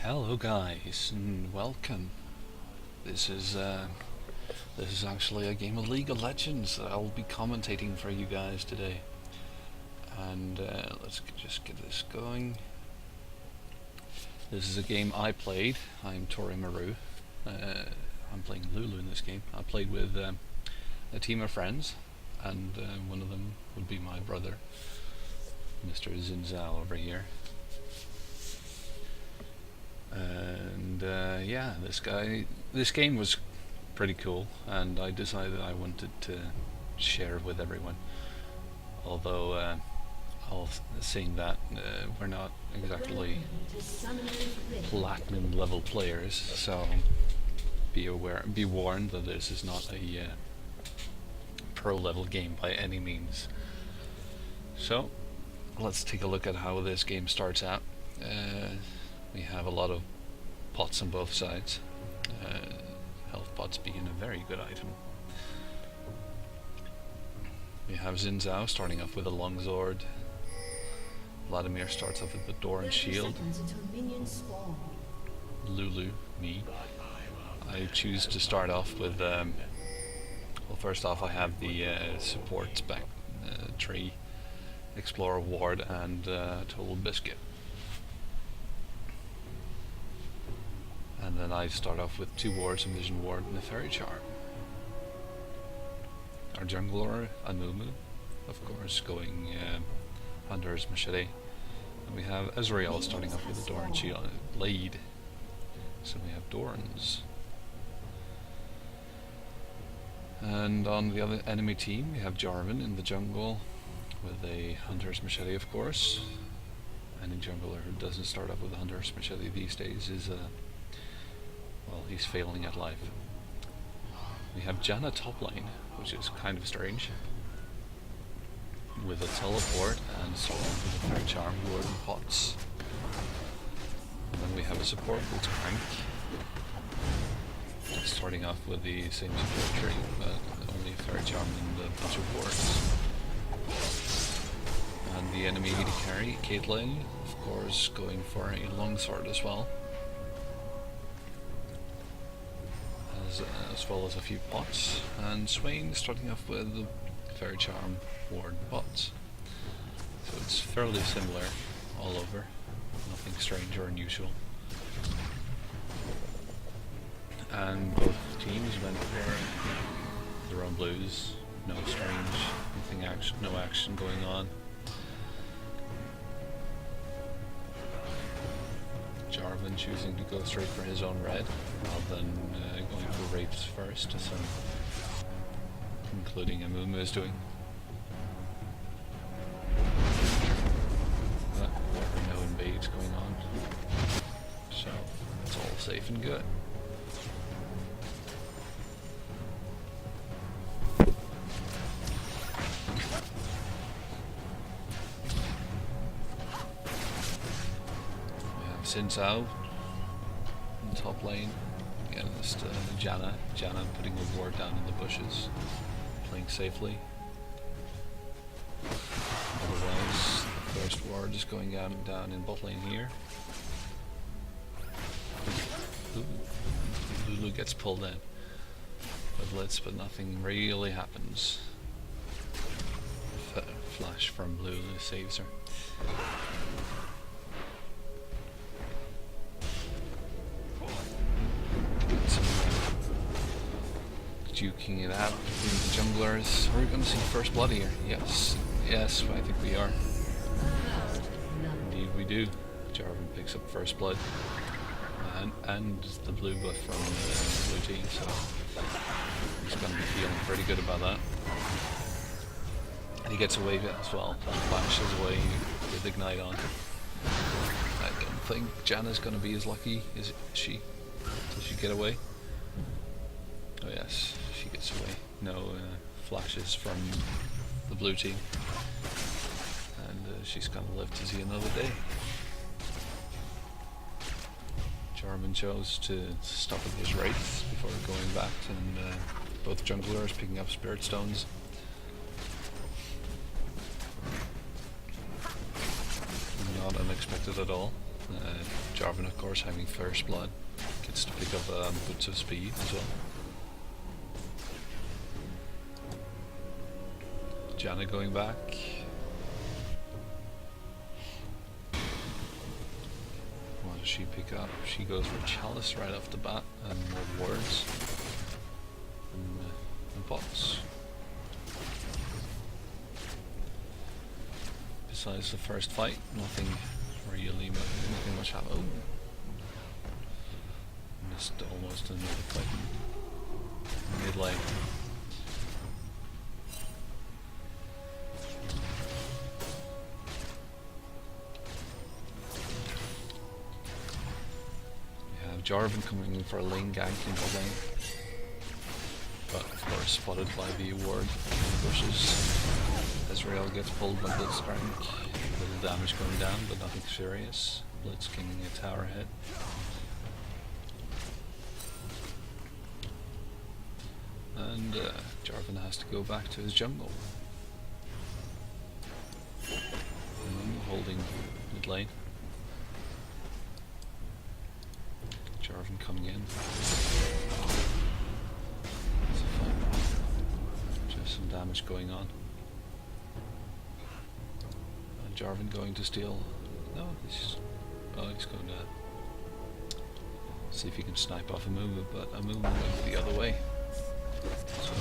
Hello guys and welcome. This is actually a game of League of Legends that I'll be commentating for you guys today. And let's just get this going. This is a game I played. I'm Tori Maru. I'm playing Lulu in this game. I played with a team of friends, and one of them would be my brother, Mr. Zinzao over here. And yeah, this game was pretty cool, and I decided I wanted to share it with everyone. Although seeing that we're not exactly platinum level players, so be warned that this is not a pro level game by any means. So let's take a look at how this game starts out. We have a lot of pots on both sides, health pots being a very good item. We have Zinzao starting off with a longsword. Vladimir starts off with the door and shield. Lulu, me, I choose to start off with, well, first off I have the support spec tree, Explorer Ward and Total Biscuit. And then I start off with 2 wards, a Vision Ward and a Fairy Charm. Our jungler, Amumu, of course, going Hunter's Machete. And we have Ezreal starting off with a Door and Shield Blade. So we have Dorans. And on the other enemy team we have Jarvan in the jungle with a Hunter's Machete, of course. Any jungler who doesn't start off with a Hunter's Machete these days is well, he's failing at life. We have Janna top lane, which is kind of strange, with a teleport and so on with a Fair Charm, Ward and Pots. And then we have a support called Crank, starting off with the same support tree, but only a Fair Charm and a bunch of wards. And the enemy AD carry, Caitlyn, of course, going for a longsword as well. As well as a few pots, and Swain starting off with the Fairy Charm, Ward, pots. So it's fairly similar all over, nothing strange or unusual. And both teams went for their own blues, no strange, no action going on. Jarvan choosing to go straight for his own red, rather than going for rapes first, as some, including Amumu, is doing. But no invades going on, so it's all safe and good. Zinzao in the top lane against Janna putting a ward down in the bushes, playing safely. Otherwise, the first ward is going down in bot lane here. Ooh. Lulu gets pulled in with Blitz, but nothing really happens. Flash from Lulu saves her. Duking it out between the junglers. Are we going to see first blood here? Yes, I think we are. Indeed we do. Jarvan picks up first blood, and the blue buff from the blue team, so he's going to be feeling pretty good about that. And he gets away as well, and flashes away with Ignite on. I don't think Janna's going to be as lucky, is she? Does she get away? Oh yes, she gets away. No flashes from the blue team, and she's gonna live to see another day. Jarvan chose to stop at his wraiths before going back, and both junglers picking up spirit stones. Not unexpected at all. Jarvan, of course, having first blood, gets to pick up boots of speed as well. Janna going back. What does she pick up? She goes for Chalice right off the bat and more wards and bots. Besides the first fight, nothing really, nothing much happened. Oh. Missed almost another fight in mid lane. We have Jarvan coming in for a lane gank in the lane, but of course spotted by the ward in the bushes. Ezreal gets pulled by Blitzcrank. Little damage going down, but nothing serious. Blitz kicking a tower hit. And Jarvan has to go back to his jungle. Holding mid lane. Jarvan coming in. Just some damage going on. Jarvan going to steal. No, he's going to see if he can snipe off a movement, but a movement went the other way. So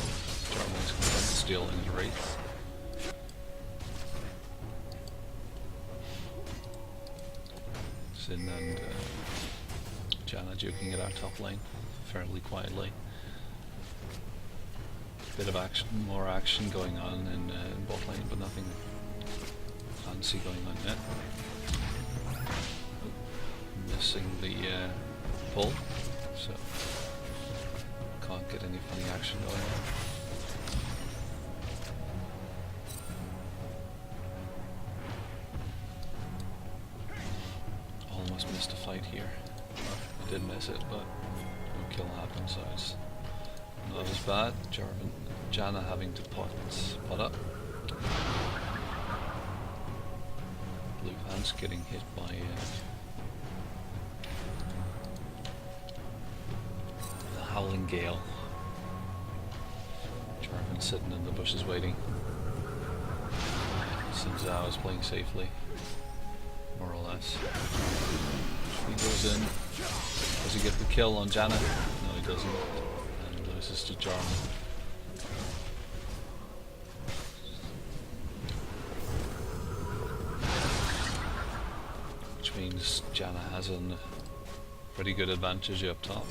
Jarvan's going to steal in his wraith. Sin and Janna duking it out top lane fairly quietly. Bit of action, more action going on in bot lane, but nothing fancy going on yet. Oh, missing the pull, so can't get any funny action going on. Almost missed a fight here. Well, I did miss it, but no kill happened, so it's not as bad. Janna having to pot up. Luhan's getting hit by the howling gale. Jarvan sitting in the bushes waiting. Sinzao is playing safely, more or less. He goes in. Does he get the kill on Janna? No, he doesn't. And loses to Jarvan. Means Janna has a pretty good advantage up top.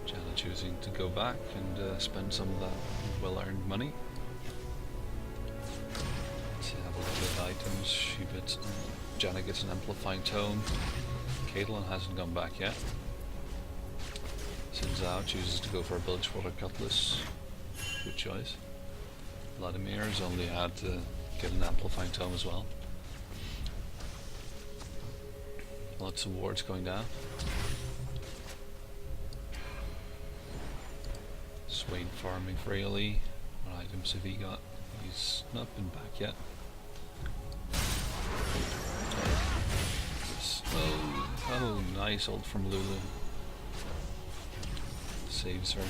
Janna choosing to go back and spend some of that well-earned money. Let's have a look at items. Janna gets an amplifying tome. Caitlyn hasn't gone back yet. Sinzao chooses to go for a Bilgewater Cutlass. Good choice. Vladimir's only had to get an amplifying tome as well. Lots of wards going down. Swain farming freely. What items have he got? He's not been back yet. Oh, nice ult from Lulu. Saves her.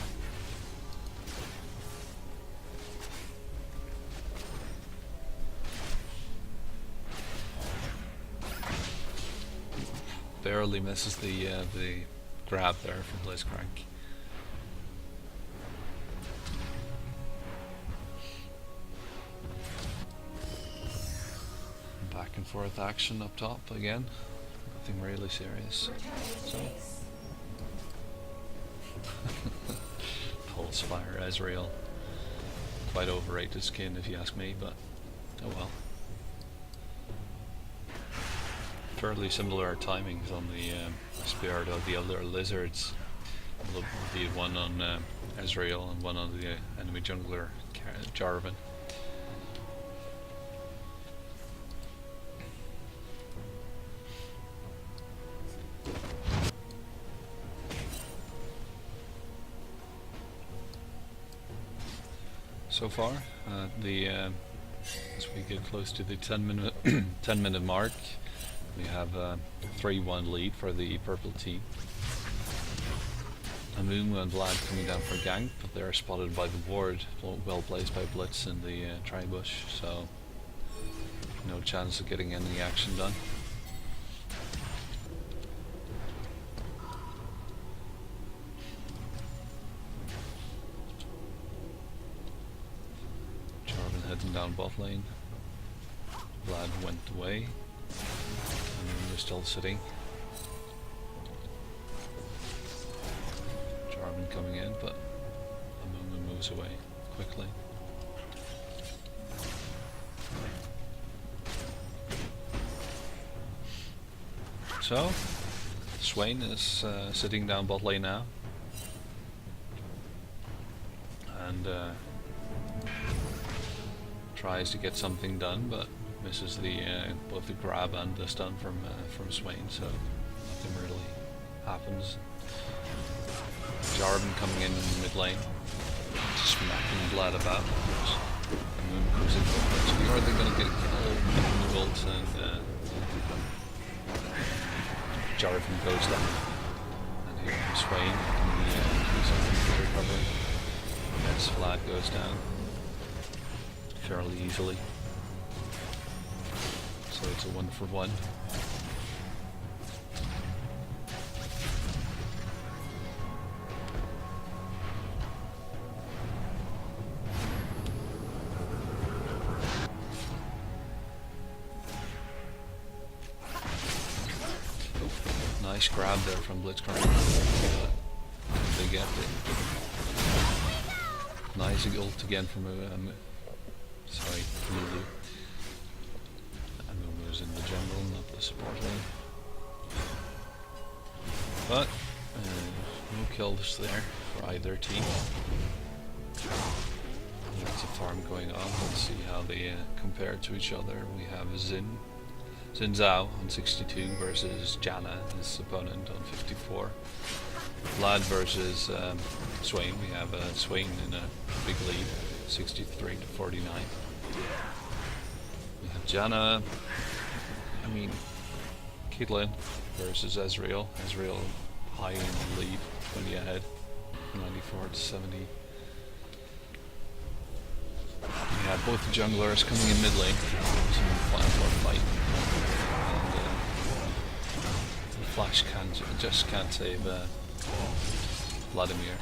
Barely misses the grab there from Blitzcrank. Back and forth action up top again. Nothing really serious. So Pulsefire Ezreal. Quite overrated skin if you ask me, but oh well. Fairly similar timings on the Spirit of the Elder Lizards, be it one on Ezreal and one on the enemy jungler Jarvan. So far, the as we get close to the 10-minute 10-minute mark. We have a 3-1 lead for the purple team. Amumu and Vlad coming down for gank, but they are spotted by the ward, well placed by Blitz in the tri-bush, so no chance of getting any action done. Jarvan heading down bot lane. Vlad went away. And we're still sitting. Jarvan coming in, but Amumu moves away quickly. So, Swain is sitting down bot lane now. And tries to get something done, but misses the both the grab and the stun from Swain, so nothing really happens. Jarvan coming in the mid lane, smacking Vlad about. And Moon comes in for it. Are they going to get killed in the ult? And Jarvan goes down. And here comes Swain. Do something to recover. Yes, Vlad goes down fairly easily. So it's a 1-for-1. Nice grab there from Blitzcrank. Big epic. Nice ult again from sorry, Lulu. Amumu's in the jungle, not the support lane. But no kills there for either team. Lots of farm going on. Let's see how they compare to each other. We have Xin Zhao on 62 versus Janna, his opponent, on 54. Vlad versus Swain. We have Swain in a big lead, 63 to 49. We have Janna, Caitlyn versus Ezreal. Ezreal high in the lead, 20 ahead, 94 to 70. We have both the junglers coming in mid lane, some fight. And the Flash just can't save Vladimir.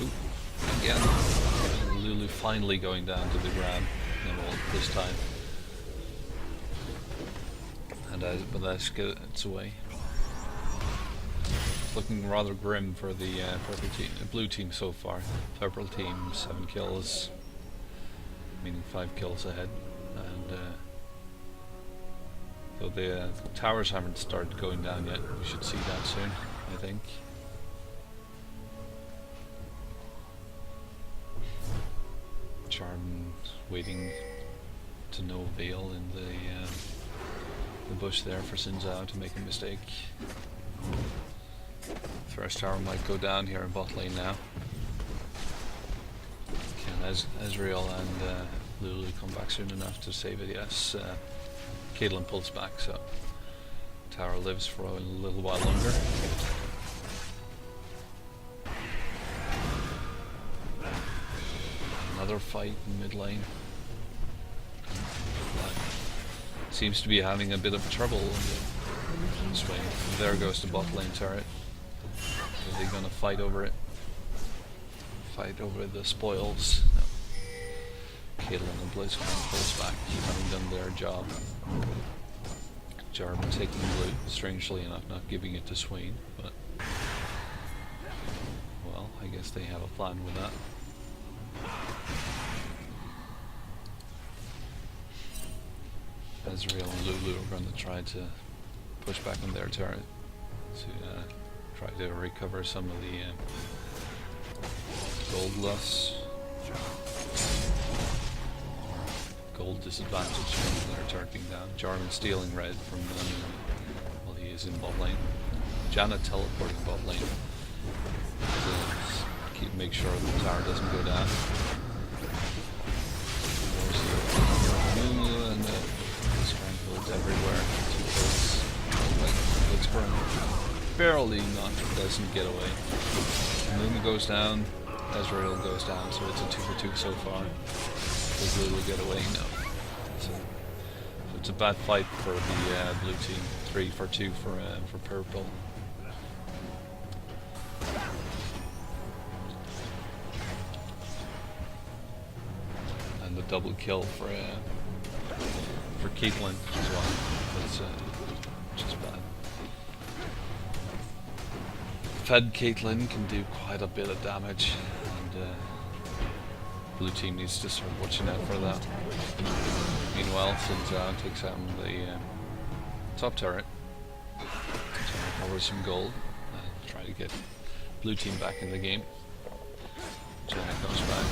Ooh, again, Lulu finally going down to the grab, this time. And but that's good, it's away. It's looking rather grim for the blue team so far. Purple team 7 kills, meaning 5 kills ahead, and so the towers haven't started going down yet. We should see that soon, I think. Charm waiting to no avail in the bush there for Xin Zhao to make a mistake. First tower might go down here in bot lane now. Can Ezreal and Lulu come back soon enough to save it? Yes. Caitlyn pulls back, so tower lives for a little while longer. Another fight in mid lane. Seems to be having a bit of trouble this way. There goes the bot lane turret. Are they gonna fight over it? Fight over the spoils? No. Caitlyn and Blitzcrank pulls back, having done their job. Jarvan taking blue, strangely enough not giving it to Swain, but well, I guess they have a plan with that. Ezreal and Lulu are going to try to push back on their turret to try to recover some of the gold loss, gold disadvantage from their turret being down. Jarvan stealing red from them while he is in bot lane. Janna teleporting bot lane to make sure the tower doesn't go down. barely not doesn't get away. Luma goes down, Ezreal goes down, so it's a 2 for 2 so far. Does Lulu get away? No. So it's a bad fight for the blue team. 3 for 2 for purple. And a double kill for Caitlyn as well. That's just bad. Fed Caitlyn can do quite a bit of damage, and blue team needs to start watching out for that. Meanwhile, Xin takes out the top turret, to recover some gold, and try to get blue team back in the game. Janna comes back.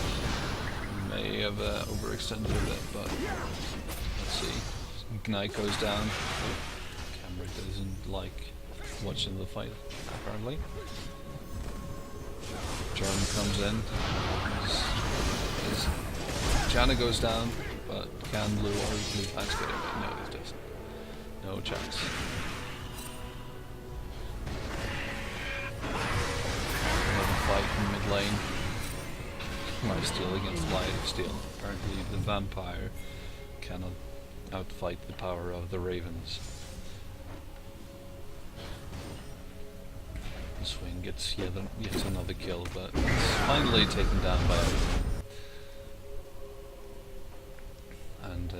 May have overextended a bit, but let's see. Ignite goes down. Camera doesn't like watching the fight, apparently. German comes in. Janna goes down, but can blue flags get away? No, it doesn't. No chance. Another fight in mid lane. Lifesteal against Lifesteal. Apparently the vampire cannot outfight the power of the ravens. Swing gets yet another kill, but it's finally taken down by everyone. And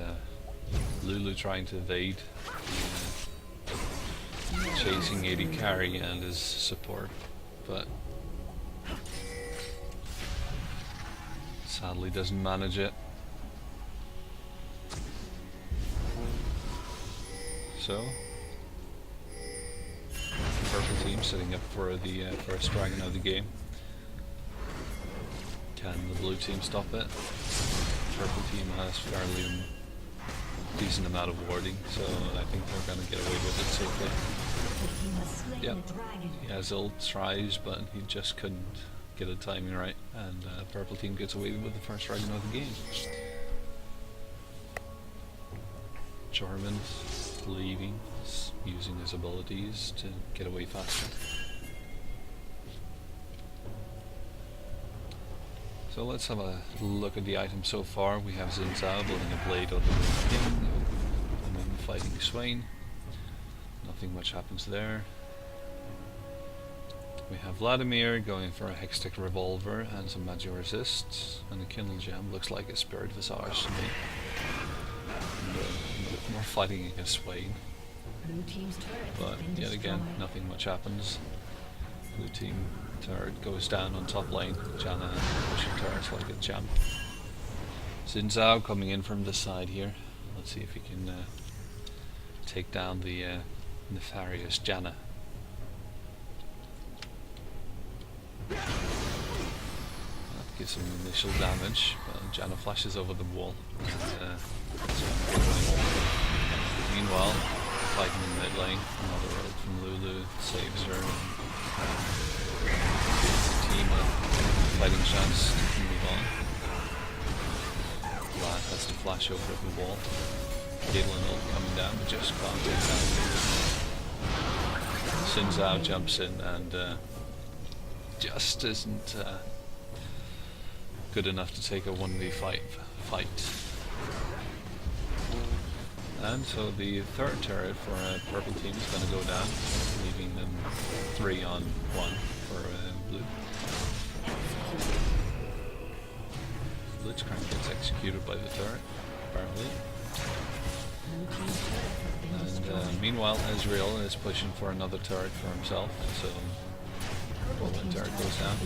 Lulu trying to evade, chasing AD carry and his support, but sadly doesn't manage it. So purple team setting up for the first dragon of the game. Can the blue team stop it? Purple team has fairly decent amount of warding, so I think they're going to get away with it safely. Yep, he has ult tries, but he just couldn't get the timing right, and purple team gets away with the first dragon of the game. Jarvan's leaving, using his abilities to get away faster. So let's have a look at the items so far. We have Xin Zhao building a blade on the king, and then fighting Swain. Nothing much happens there. We have Vladimir going for a Hextech revolver and some magic resist, and the Kindle gem looks like a Spirit Visage to me. And, more fighting against Swain. But yet again, nothing much happens. Blue team turret goes down on top lane. Janna pushing turrets like a champ. Xin Zhao coming in from the side here. Let's see if he can take down the nefarious Janna. That gives some initial damage, but Janna flashes over the wall. And, meanwhile, fighting in mid lane, another ult from Lulu saves her. Gives the team a fighting chance to move on. Vlad has to flash over the wall. Caitlyn ult coming down, but just can't take down. Xin Zhao jumps in and just isn't good enough to take a 1v fight. And so the third turret for purple team is going to go down, leaving them 3-on-1 for blue. Blitzcrank gets executed by the turret, apparently. And meanwhile, Ezreal is pushing for another turret for himself, so the turret goes down.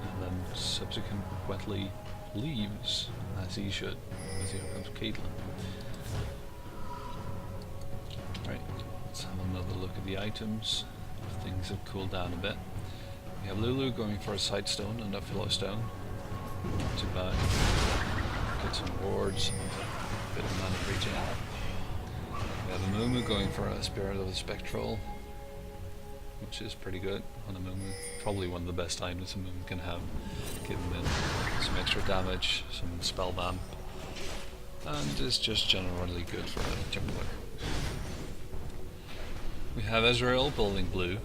And then subsequently leaves, as he should, as here comes Caitlyn. Right, let's have another look at the items. Things have cooled down a bit. We have Lulu going for a sight stone and a pillow stone. Not too bad. Get some wards, a bit of mana regen. We have a Mumu going for a Spirit of the Spectral, which is pretty good on a Mumu. Probably one of the best items a Mumu can have. Give him some extra damage, some spell vamp, and is just generally good for a jungler. We have Ezreal building blue,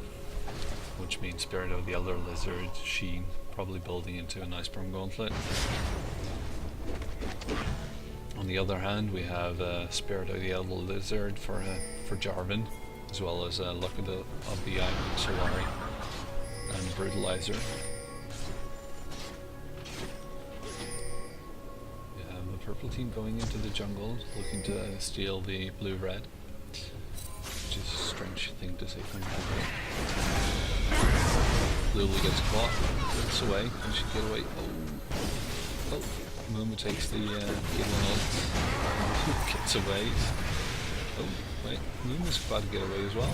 which means Spirit of the Elder Lizard, Sheen, probably building into an Iceborne Gauntlet. On the other hand, we have Spirit of the Elder Lizard for Jarvan, as well as Luck of the Island, Solari, and Brutalizer. We have the purple team going into the jungle, looking to steal the blue-red, which is a strange thing to say from Marvel. Lulu gets caught, gets away, and she get away. Oh, Mumu takes the Caitlyn ult, gets away. Oh, wait, Mumu's about to get away as well.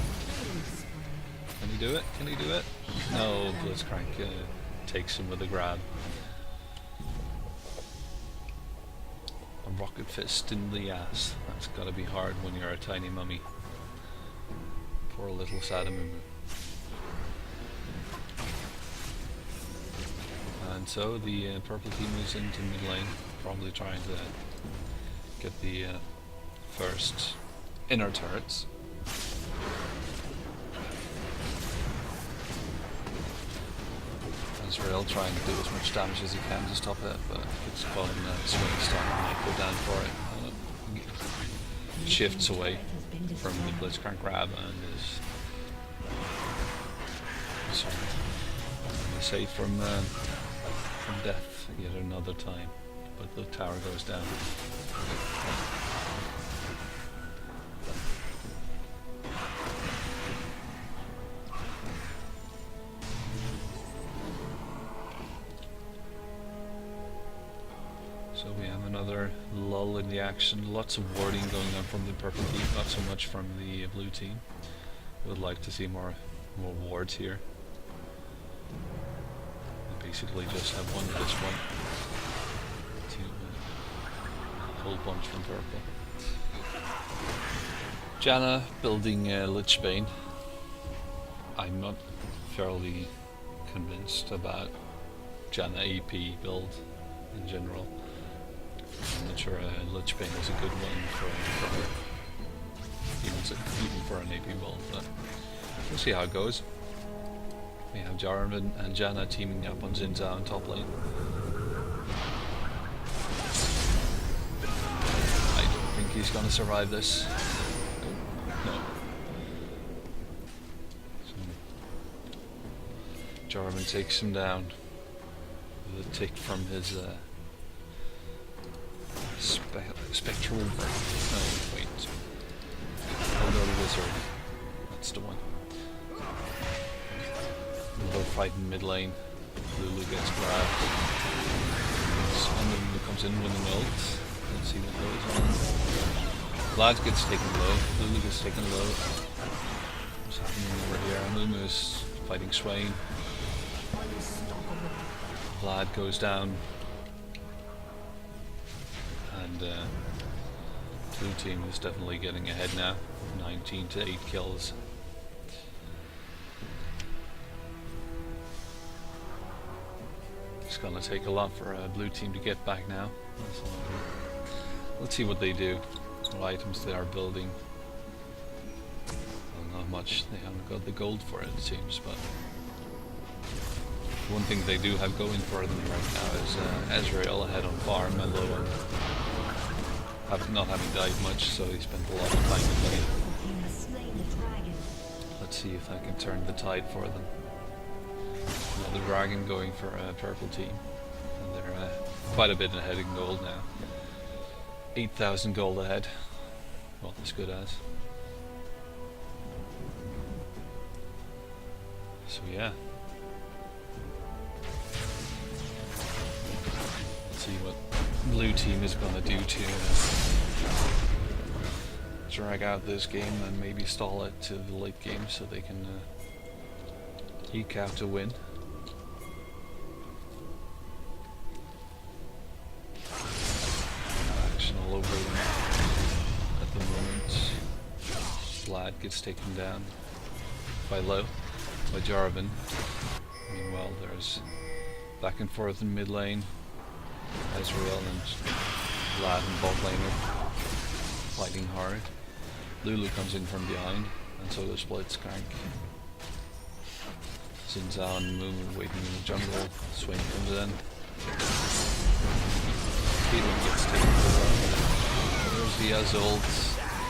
Can he do it? Can he do it? No, Blitzcrank takes him with a grab. A rocket fist in the ass. That's gotta be hard when you're a tiny mummy. Poor little Sada Mumu. And so the purple team moves into mid lane, probably trying to get the first inner turrets. Ezreal trying to do as much damage as he can to stop it, but it's caught in a swing stun and they go down for it. Shifts away from the Blitzcrank grab and is safe from death yet another time, but the tower goes down. So we have another lull in the action, lots of warding going on from the purple team, not so much from the blue team. Would like to see more wards here. Basically just have one at this point. A whole bunch from purple. Janna building Lich Bane. I'm not fairly convinced about Janna AP build in general. I'm not sure Lich Bane is a good one for her. Even for an AP build, but we'll see how it goes. We have Jarvan and Janna teaming up on Zinza on top lane. I don't think he's gonna survive this. No. So Jarvan takes him down with a tick from his spectral. No, wait. Elder Wizard. That's the one. They're fighting mid lane. Lulu gets grabbed. And Lulu comes in with an ult. Let's see what goes on. Vlad gets taken low. Lulu gets taken low. What's happening over here? Lulu is fighting Swain. Vlad goes down. And blue team is definitely getting ahead now. 19 to 8 kills. It's gonna take a lot for a blue team to get back now. Let's see what they do. What items they are building. Well, not much. They haven't got the gold for it, it seems, but one thing they do have going for them right now is Ezreal ahead on farm and low on not having died much, so he spent a lot of time in lane. Let's see if I can turn the tide for them. Another dragon going for a purple team, and they're quite a bit ahead in gold now. 8,000 gold ahead. Well, as good as. So yeah. Let's see what blue team is gonna do to drag out this game and maybe stall it to the late game so they can eke out a win. Action all over them at the moment. Vlad gets taken down by low, by Jarvan. Meanwhile, there's back and forth in mid lane. Ezreal and Vlad and bot lane are fighting hard. Lulu comes in from behind, and so does Blitzcrank. Xin Zhao and Moon waiting in the jungle. Swain comes in. Caitlyn gets taken over. There's the Az ults.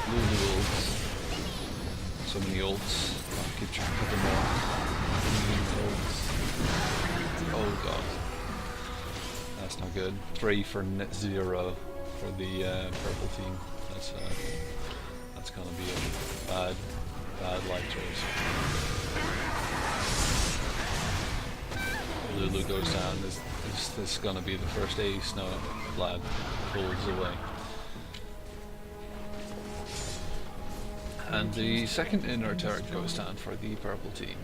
Lulu ults. So many ults. I'll keep track of them all. Oh god. That's not good. 3 for net 0 for the purple team. That's gonna be a bad life choice. Lulu goes down. This is gonna be the first ace. No, Vlad pulls away. And the second inner turret goes down for the purple team.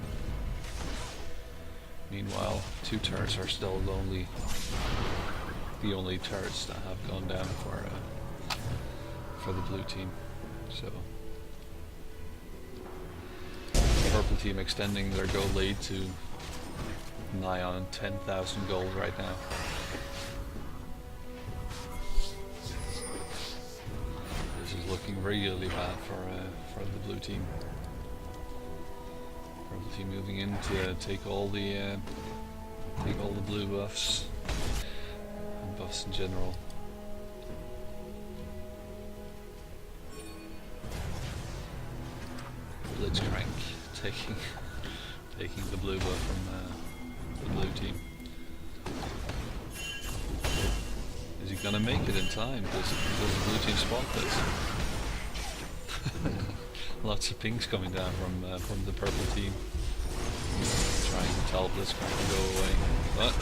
Meanwhile, 2 turrets are still the only turrets that have gone down for the blue team. So the purple team extending their goal lead to nigh on 10,000 gold right now. This is looking really bad for the blue team. Purple team moving in to take all the blue buffs and buffs in general. Blitzcrank taking the blue buff from the blue team. Is he gonna make it in time? Does the blue team spot this? Lots of pings coming down from the purple team. Trying to tell Blitzcrank to go away, but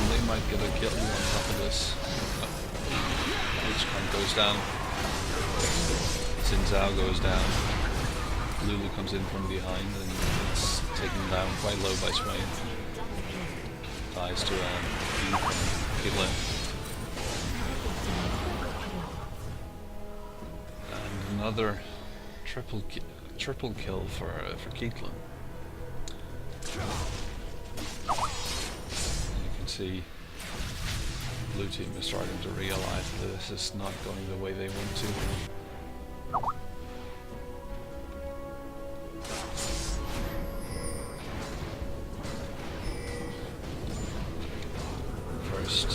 they might get a kill on top of this. Blitzcrank goes down. Xin Zhao goes down. Lulu comes in from behind and it's taken down quite low by Swain. Dies to E from Caitlyn. And another triple kill for Caitlyn. You can see blue team is starting to realize that this is not going the way they want to. First.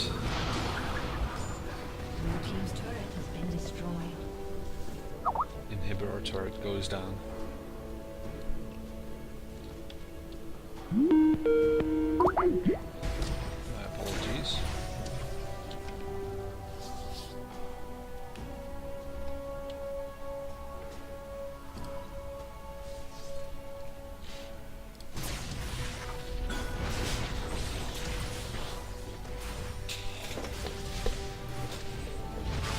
Blue team's turret has been destroyed. Inhibitor turret goes down. My apologies.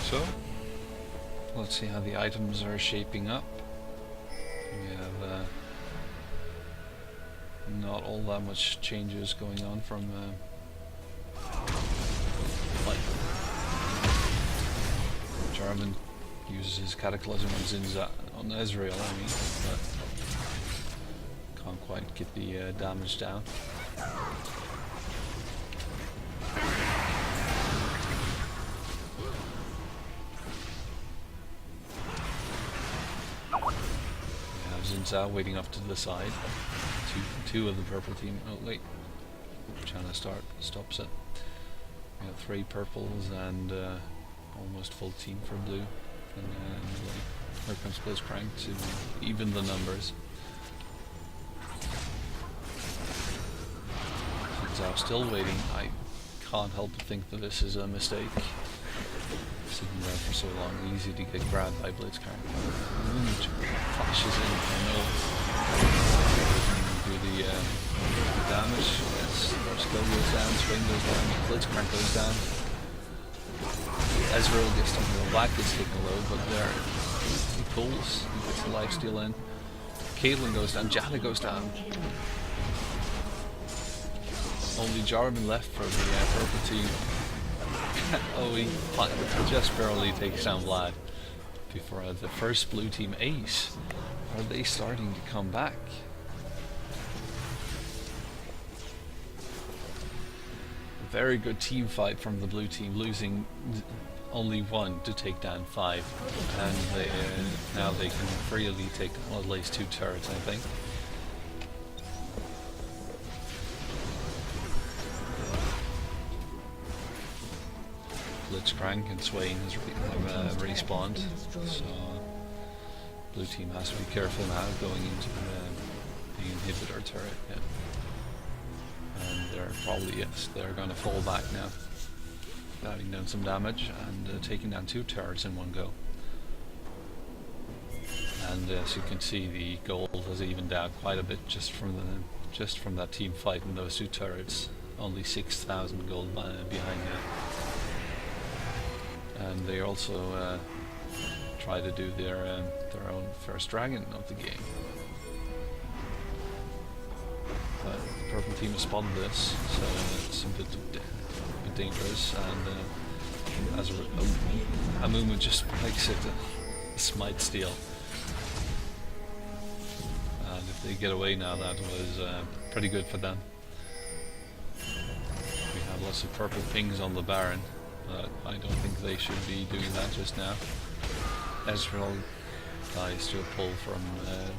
So, let's see how the items are shaping up. We have not all that much changes going on from like Jarvan uses his Cataclysm on Zinza on Ezreal, I mean, but can't quite get the damage down. Zinza waiting off to the side. Two of the purple team. Oh wait, trying to stops it. We have 3 purples and almost full team for blue. And here comes Blitzcrank to even the numbers. Zinza still waiting. I can't help but think that this is a mistake. Sitting there for so long, easy to get grabbed by Blitzcrank. Flashes in, I know. Do the damage. Yes, their skill goes down, Swain goes down, Blitzcrank goes down. Ezreal gets taken low, Black gets taken low, but there he pulls, he gets the lifesteal in. Caitlyn goes down, Janna goes down. Only Jarvan left for the purple team. Oh, he just barely takes down Vlad before the first blue team ace. Are they starting to come back? A very good team fight from the blue team, losing only one to take down 5, and now they can freely take down at least 2 turrets, I think. Blitzcrank and Swain has respawned, so blue team has to be careful now going into the inhibitor turret. Yeah. And they're probably, yes, they're going to fall back now, having done some damage and taking down 2 turrets in one go. And as you can see, the gold has evened out quite a bit just from that team fight in those 2 turrets. Only 6,000 gold behind now. And they also try to do their own first dragon of the game. But the purple team has spotted this, so it's a bit dangerous. And as a movement just makes it a smite steal. And if they get away now, that was pretty good for them. We have lots of purple pings on the Baron. But I don't think they should be doing that just now. Ezreal dies to a pull from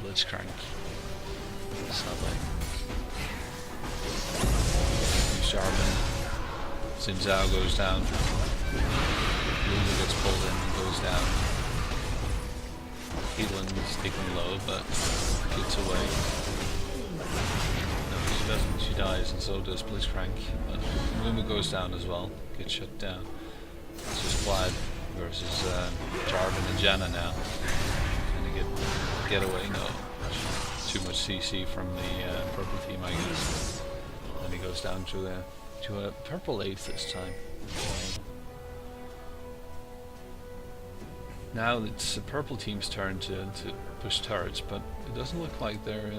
Blitzcrank. Sadly. Sharman. Xin Zhao goes down. Lulu gets pulled in and goes down. Caitlyn is taken low but gets away. No, she doesn't. She dies and so does Blitzcrank. But Lulu goes down as well. Gets shut down. It's just Vlad versus Jarvan and Janna now. Can he get away? No. Too much CC from the purple team, I guess. And he goes down to a purple 8th this time. So now it's the purple team's turn to push turrets, but it doesn't look like they're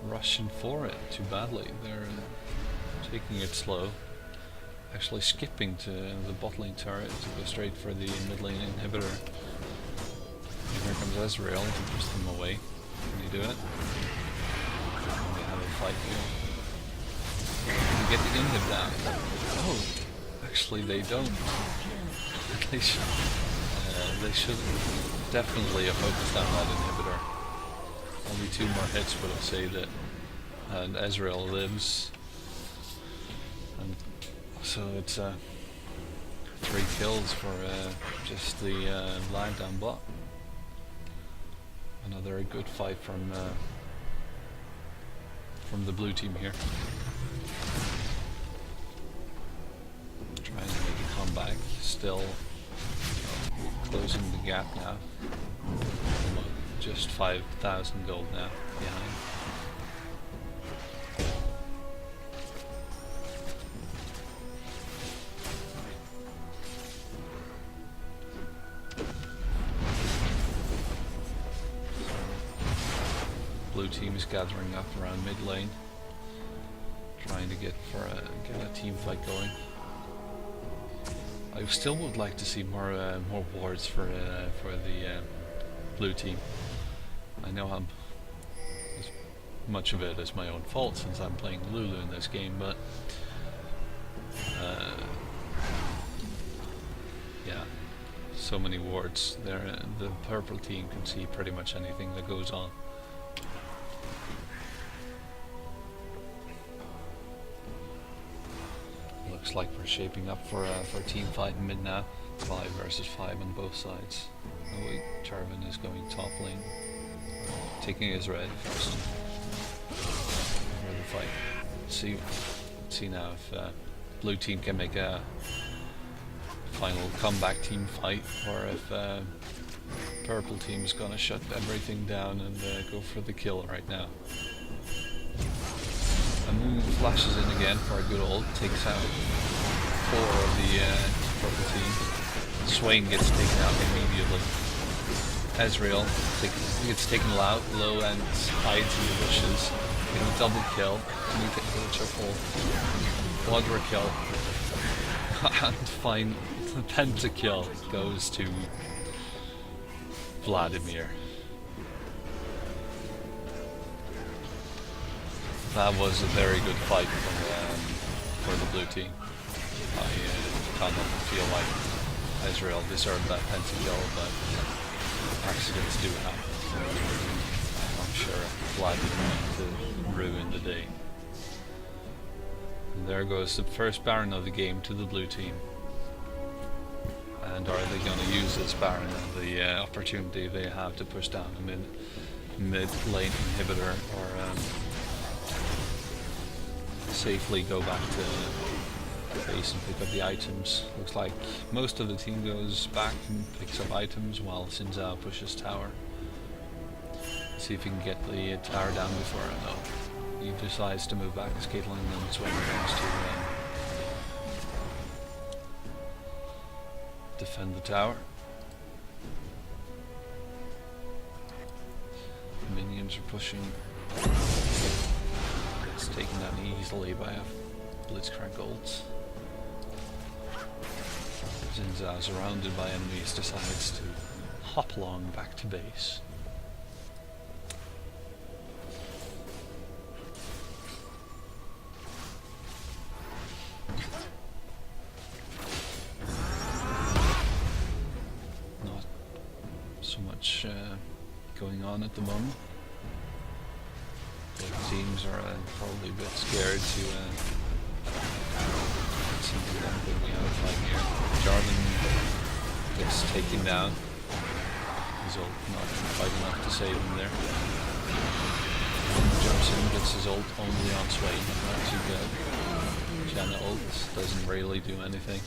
rushing for it too badly. They're taking it slow. Actually skipping to the bot lane turret to go straight for the mid lane inhibitor. And here comes Ezreal to push them away. Can he do it? And they have a fight here. Can he get the inhib down? Oh, actually they don't. They should definitely have focused on that inhibitor. Only 2 more hits would have saved it. And Ezreal lives. And so it's 3 kills for just the Vlad down bot. Another good fight from the blue team here. Trying to make a comeback. Still closing the gap now. Just 5,000 gold now behind. Blue team is gathering up around mid lane, trying to get a team fight going. I still would like to see more wards for the blue team. I know as much of it is my own fault since I'm playing Lulu in this game, but yeah, so many wards. The purple team can see pretty much anything that goes on. Looks like we're shaping up for a team fight in mid now. 5 versus 5 on both sides. Oh wait, Jarvan is going top lane. Taking his red first. For the fight. Let's see now if blue team can make a final comeback team fight, or if purple team is gonna shut everything down and go for the kill right now. Moon flashes in again for a good ult, takes out 4 of the purple team. Swain gets taken out immediately. Ezreal gets taken low and hides in the bushes. Getting a double kill. Can he take a triple? Quadra kill. And fine, the pentakill goes to Vladimir. That was a very good fight for the blue team. kind of feel like Ezreal deserved that pentakill, but accidents do happen. I'm sure Vlad didn't mean to ruin the day. And there goes the first Baron of the game to the blue team. And are they going to use this Baron as the opportunity they have to push down a mid lane inhibitor, or safely go back to base and pick up the items? Looks like most of the team goes back and picks up items while Xin pushes tower. See if he can get the tower down before he decides to move back as Caitlyn and Swain comes to defend the tower. The minions are pushing. It's taken down easily by a Blitzcrank ult. Xin surrounded by enemies, decides to hop along back to base. Going on at the moment. Both teams are probably a bit scared to see what we have a fight here. Jarvan gets taken down. His ult not quite enough to save him there. Jumps in, gets his ult only on Swain, not too good. Janna ult doesn't really do anything.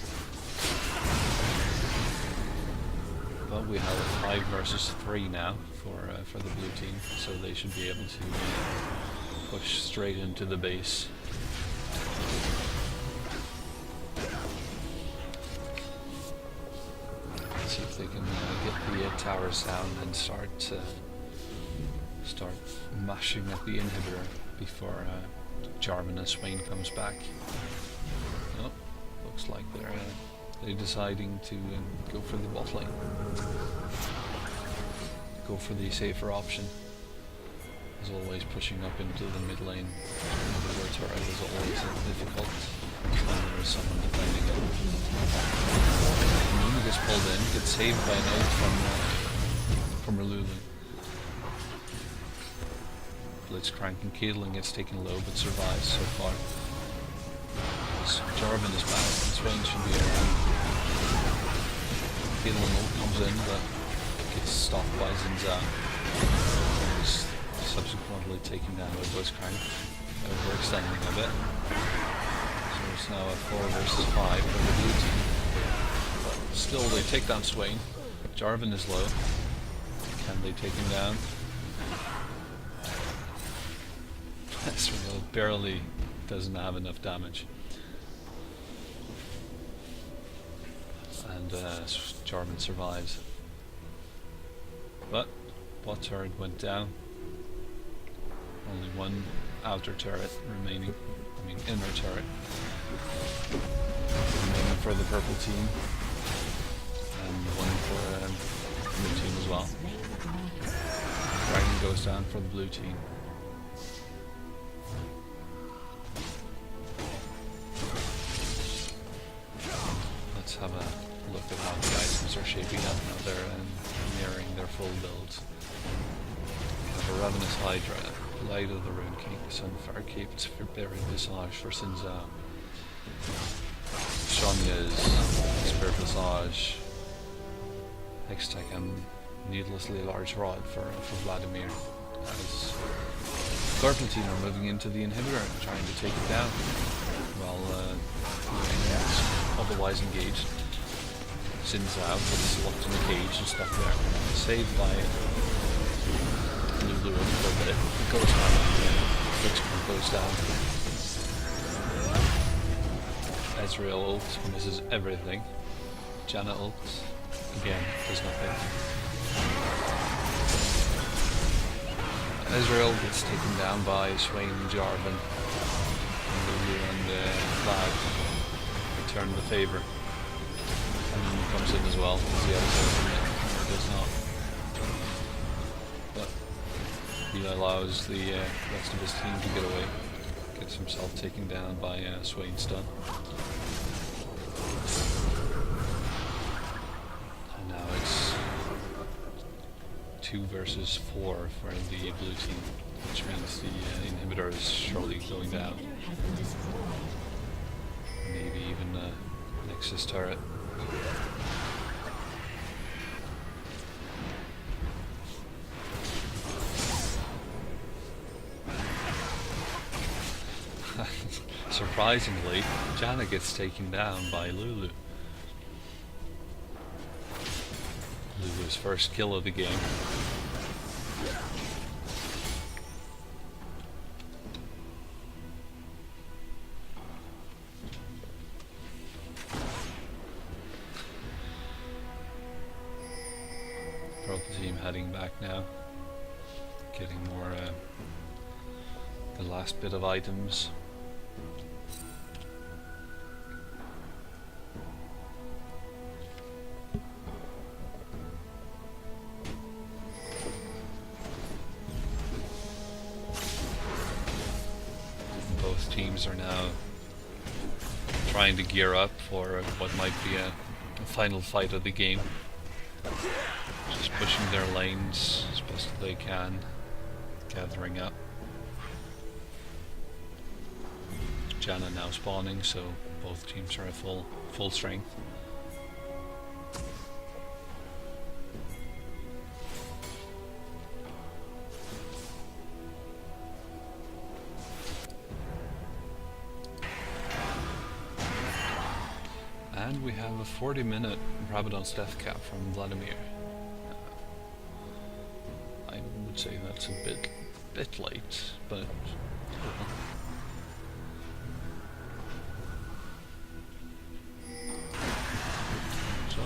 But we have a 5 versus 3 now for the blue team, so they should be able to push straight into the base. Let's see if they can get the towers down and start mashing at the inhibitor before Jarvan and Swain comes back. Oh, looks like they're deciding to go for the bot lane. Go for the safer option. As always, pushing up into the mid lane. The turret is always difficult when there is someone defending it. Lulu gets pulled in, gets saved by an ult from Lulu. Blitzcrank and Caitlyn gets taken low but survives so far. Jarvan is back, and Swain should be around. Caitlyn ult comes in, but gets stopped by Xin. He's subsequently taken down by Blitzcrank, overextending a bit. So it's now a 4 versus 5 for the blue team. But still, they take down Swain. Jarvan is low. Can they take him down? Ezreal barely doesn't have enough damage. And Jarvan survives. But bot turret went down. Only one outer turret remaining. I mean inner turret remaining for the purple team. And one for the blue team as well. Dragon goes down for the blue team. Let's have a look at how the items are shaping up now. They're nearing their full builds. We have a Ravenous Hydra, Light of the Rune King, Sunfire Cape, Buried Visage for Xin. Shonya's Spirit Visage, Hextech, and Needlessly Large Rod for Vladimir. As purple team are moving into the inhibitor and trying to take it down, while otherwise engaged. Xin's out, but he's locked in the cage and stuff there. Saved by Lulu for a bit. It goes down, Blitzcrank goes down. Ezreal ult misses everything. Janna ult again does nothing. Ezreal gets taken down by Swain and Jarvan. And Lulu and Vlad return the favour. And then comes in as well, as the other side does not. But he allows the rest of his team to get away. Gets himself taken down by Swain's stun. 2 versus 4 for the blue team, which means the inhibitor is surely going down. Inhibitor has been destroyed. Maybe even a Nexus turret. Surprisingly, Janna gets taken down by Lulu. Lulu's first kill of the game. Purple team heading back now. Getting more the last bit of items. Both teams are now trying to gear up for what might be a final fight of the game. Just pushing their lanes as best as they can, gathering up. Janna now spawning, so both teams are at full strength. And we have a 40-minute Rabadon's death cap from Vladimir. I would say that's a bit late, but so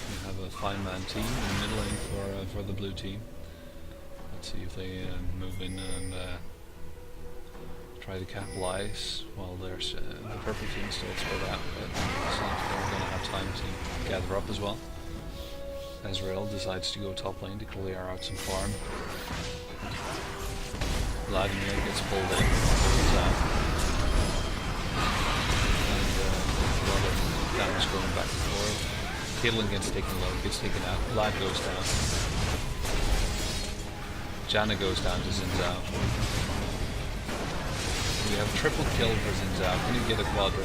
we have a 5-man team in the middle lane for the blue team. Let's see if they move in and try to capitalize while there's the purple team still spread out, but it's not they're going to have time to gather up as well. Ezreal decides to go top lane to clear out some farm. Vladimir gets pulled in, goes out. And a lot of damage going back and forth. Caitlyn gets taken low, gets taken out. Vlad goes down. Janna goes down to Xin Zhao. We have triple kill for Xin Zhao. Can you get a quadra?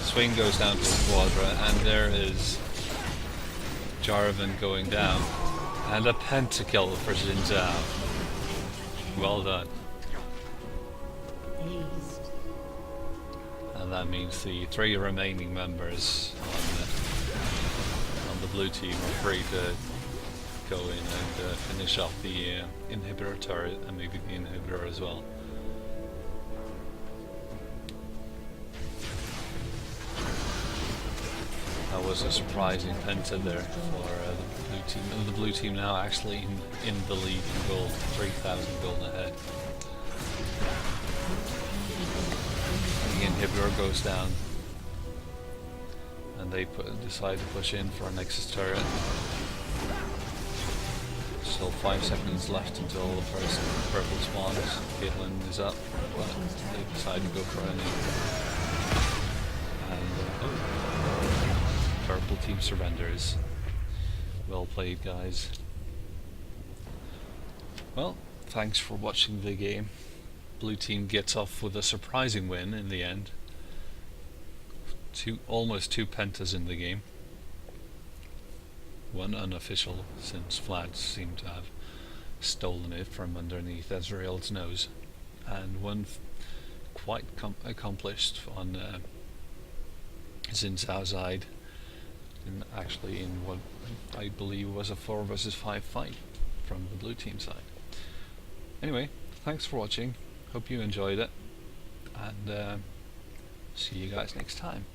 Swing goes down to a quadra, and there is Jarvan going down. And a pentakill for Xin Zhao. Well done. Aced. And that means the 3 remaining members on the blue team are free to go in and finish off the inhibitor turret and maybe the inhibitor as well. That was a surprising penta there for the blue team. And the blue team now actually in the lead in gold, 3,000 gold ahead. The inhibitor goes down, and they decide to push in for a Nexus turret. Still 5 seconds left until the first purple spawns. Caitlyn is up, but they decide to go for a nuke. And purple team surrenders. Well played, guys. Well, thanks for watching the game. Blue team gets off with a surprising win in the end. Almost 2 pentas in the game. One unofficial, since Vlad seemed to have stolen it from underneath Ezreal's nose, and one quite accomplished on Xin Zhao's side, and actually in what I believe was a 4 versus 5 fight from the blue team side. Anyway, thanks for watching, hope you enjoyed it, and see you guys next time.